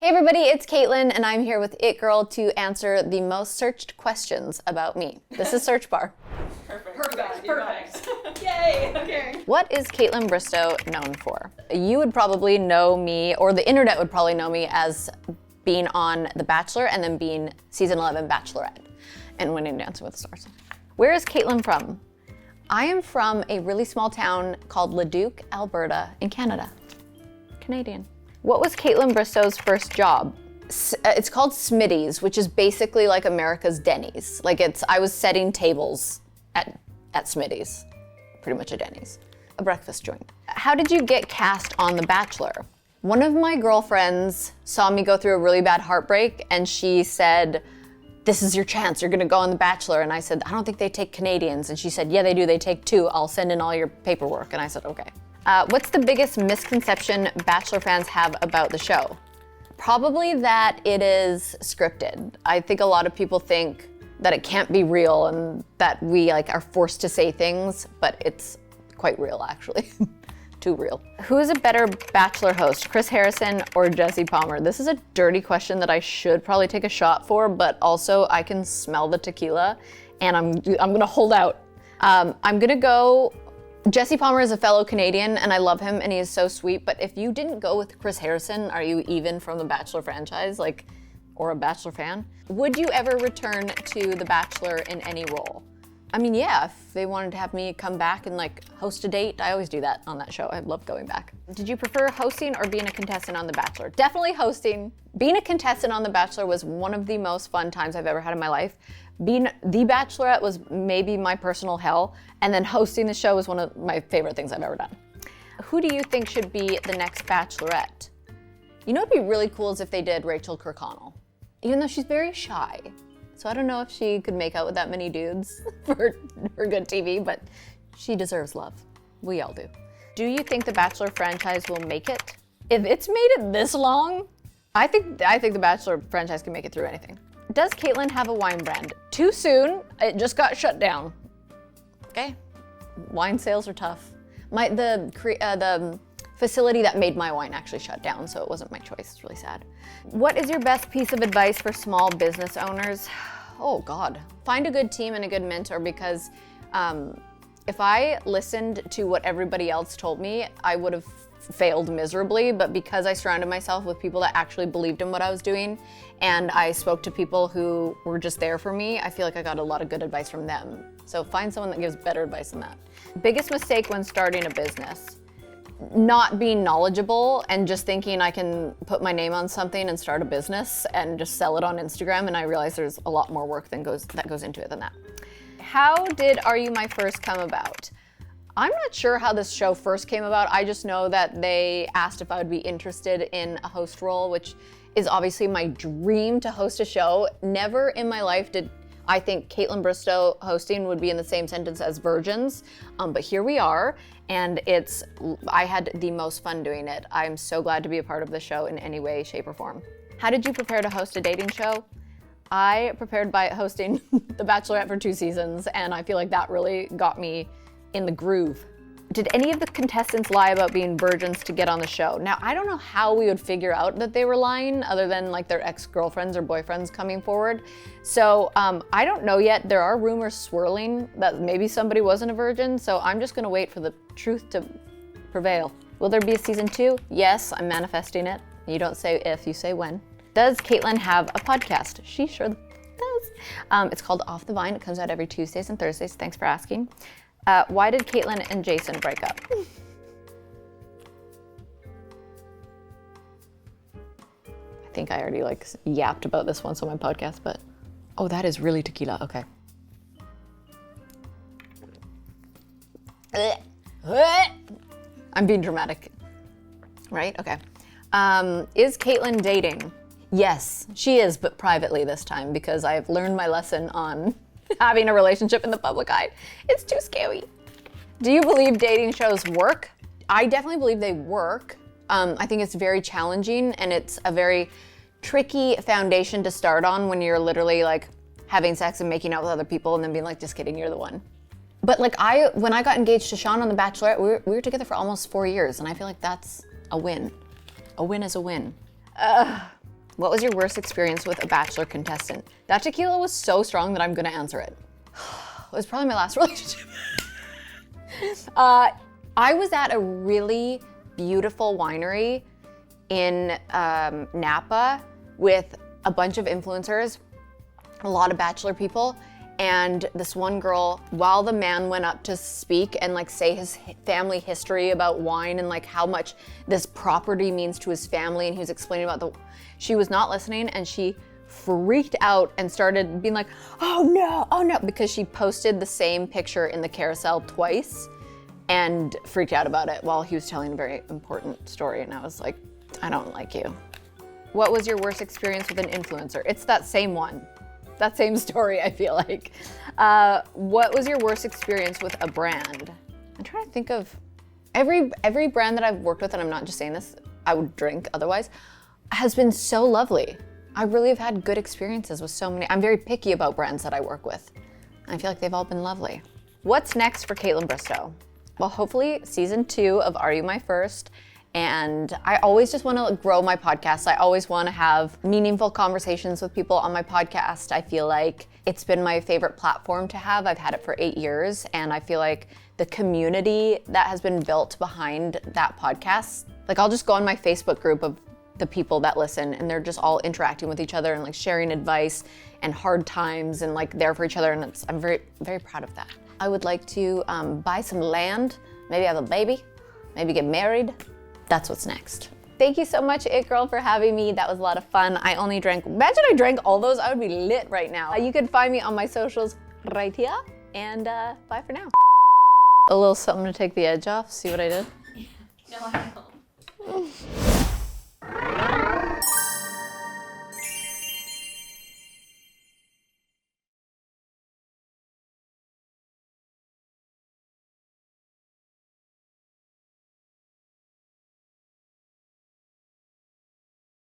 Hey everybody, it's Kaitlyn, and I'm here with It Girl to answer the most searched questions about me. This is Search Bar. Perfect. Yay, okay. What is Kaitlyn Bristowe known for? You would probably know me, or the internet would probably know me as being on The Bachelor and then being season 11 Bachelorette and winning Dancing with the Stars. Where is Kaitlyn from? I am from a really small town called Leduc, Alberta in Canada. Canadian. What was Kaitlyn Bristowe's first job? It's called Smitty's, which is basically like America's Denny's. I was setting tables at Smitty's, pretty much a Denny's, a breakfast joint. How did you get cast on The Bachelor? One of my girlfriends saw me go through a really bad heartbreak, and she said, "This is your chance, you're gonna go on The Bachelor." And I said, "I don't think they take Canadians." And she said, "Yeah, they do, they take 2. I'll send in all your paperwork." And I said, "Okay." What's the biggest misconception Bachelor fans have about the show? Probably that it is scripted. I think a lot of people think that it can't be real and that we are forced to say things, but it's quite real actually. Too real. Who is a better Bachelor host, Chris Harrison or Jesse Palmer? This is a dirty question that I should probably take a shot for, but also I can smell the tequila and I'm gonna hold out. I'm gonna go. Jesse Palmer is a fellow Canadian and I love him and he is so sweet, but if you didn't go with Chris Harrison, are you even from the Bachelor franchise, or a Bachelor fan? Would you ever return to The Bachelor in any role? I mean, yeah, if they wanted to have me come back and host a date, I always do that on that show. I love going back. Did you prefer hosting or being a contestant on The Bachelor? Definitely hosting. Being a contestant on The Bachelor was one of the most fun times I've ever had in my life. Being the Bachelorette was maybe my personal hell, and then hosting the show was one of my favorite things I've ever done. Who do you think should be the next Bachelorette? You know what'd be really cool is if they did Rachel Kirkconnell, even though she's very shy. So I don't know if she could make out with that many dudes for good TV, but she deserves love. We all do. Do you think the Bachelor franchise will make it? If it's made it this long, I think the Bachelor franchise can make it through anything. Does Kaitlyn have a wine brand? Too soon, it just got shut down. Okay, wine sales are tough. The facility that made my wine actually shut down, so it wasn't my choice. It's really sad. What is your best piece of advice for small business owners? Oh God, find a good team and a good mentor, because if I listened to what everybody else told me, I would have failed miserably, but because I surrounded myself with people that actually believed in what I was doing, and I spoke to people who were just there for me, I feel like I got a lot of good advice from them. So find someone that gives better advice than that. Biggest mistake when starting a business? Not being knowledgeable and just thinking I can put my name on something and start a business and just sell it on Instagram, and I realized there's a lot more work that goes into it than that. How did Are You My First come about? I'm not sure how this show first came about. I just know that they asked if I would be interested in a host role, which is obviously my dream to host a show. Never in my life did I think Kaitlyn Bristowe hosting would be in the same sentence as Virgins, but here we are, and I had the most fun doing it. I'm so glad to be a part of the show in any way, shape, or form. How did you prepare to host a dating show? I prepared by hosting The Bachelorette for 2 seasons, and I feel like that really got me in the groove. Did any of the contestants lie about being virgins to get on the show? Now, I don't know how we would figure out that they were lying other than their ex-girlfriends or boyfriends coming forward. So I don't know yet. There are rumors swirling that maybe somebody wasn't a virgin, so I'm just gonna wait for the truth to prevail. Will there be a season 2? Yes, I'm manifesting it. You don't say if, you say when. Does Kaitlyn have a podcast? She sure does. It's called Off the Vine. It comes out every Tuesdays and Thursdays. Thanks for asking. Why did Kaitlyn and Jason break up? I think I already yapped about this once on my podcast, but oh, that is really tequila. Okay. I'm being dramatic, right? Okay. Is Kaitlyn dating? Yes, she is, but privately this time, because I've learned my lesson on having a relationship in the public eye. It's too scary. Do you believe dating shows work? I definitely believe they work. I think it's very challenging, and it's a very tricky foundation to start on when you're literally having sex and making out with other people and then being just kidding, you're the one. But when I got engaged to Sean on The Bachelorette, we were together for almost 4 years, and I feel like that's a win. A win is a win. What was your worst experience with a Bachelor contestant? That tequila was so strong that I'm gonna answer it. It was probably my last relationship. I was at a really beautiful winery in Napa with a bunch of influencers, a lot of Bachelor people, and this one girl, while the man went up to speak and like say his family history about wine and like how much this property means to his family, and he was explaining about she was not listening, and she freaked out and started being like, oh no, because she posted the same picture in the carousel twice and freaked out about it while he was telling a very important story. And I was like, I don't like you. What was your worst experience with an influencer? It's that same one, that same story, I feel like. What was your worst experience with a brand? I'm trying to think of every brand that I've worked with, and I'm not just saying this, I would drink otherwise, has been so lovely. I really have had good experiences with so many. I'm very picky about brands that I work with. I feel like they've all been lovely. What's next for Kaitlyn Bristowe? Well, hopefully season 2 of Are You My First? And I always just want to grow my podcast. I always want to have meaningful conversations with people on my podcast. I feel like it's been my favorite platform to have. I've had it for 8 years, and I feel like the community that has been built behind that podcast, like I'll just go on my Facebook group of the people that listen, and they're just all interacting with each other and like sharing advice and hard times and like there for each other, and I'm very, very proud of that. I would like to buy some land, maybe have a baby, maybe get married. That's what's next. Thank you so much, It Girl, for having me. That was a lot of fun. I only drank, imagine I drank all those, I would be lit right now. You can find me on my socials right here, and bye for now. A little something to take the edge off, see what I did? No, I don't.